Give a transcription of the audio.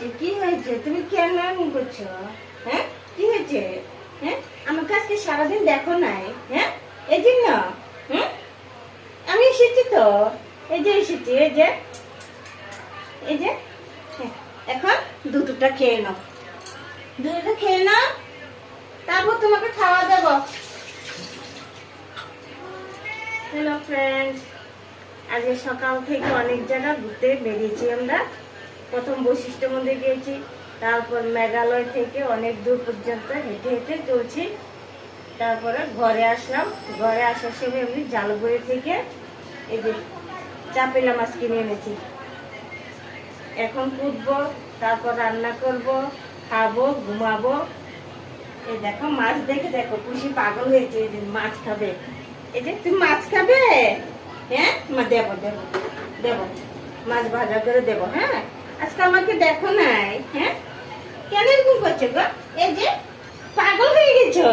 হয়েছে কি হয়েছে? তুমি কেন এমন করছো? হ্যাঁ, কি হয়েছে? হ্যাঁ, আমাকে আজকে সারাদিন দেখো নাই। হ্যাঁ, এই জন্য হুম আমি এসেছি তো, এই যে এসেছি, এই যে এই যে হ্যাঁ, এখন দুটোটা খেয়ে নাও, দুটোটা খেয়ে নাও, তারপর তোমাকে খাওয়া দেবো। হ্যালো ফ্রেন্ডস, আজকে সকাল থেকে অনেক জায়গা ঘুরতে বেরিয়েছি আমরা। প্রথম বৈশিষ্ট্য মন্দির গিয়েছি, তারপর মেঘালয় থেকে অনেক দূর পর্যন্ত হেঁটে হেঁটে চলছি। তারপরে ঘরে আসলাম, ঘরে আসার সময় এমনি জালবড়ি থেকে এই যে চাপেলা মাছ কিনে এনেছি। এখন কুটবো, তারপর রান্না করব, খাবো, ঘুমাবো। এই দেখো মাছ দেখে দেখো খুশি পাগল হয়েছে, এই যে মাছ খাবে। এই যে তুমি মাছ খাবে? হ্যাঁ, মা দেবো দেবো দেবো, মাছ ভাজা করে দেবো। হ্যাঁ, আজকে আমাকে দেখো নাই। হ্যাঁ, কেন এরকম করছো গো? এই যে পাগল হয়ে গেছো।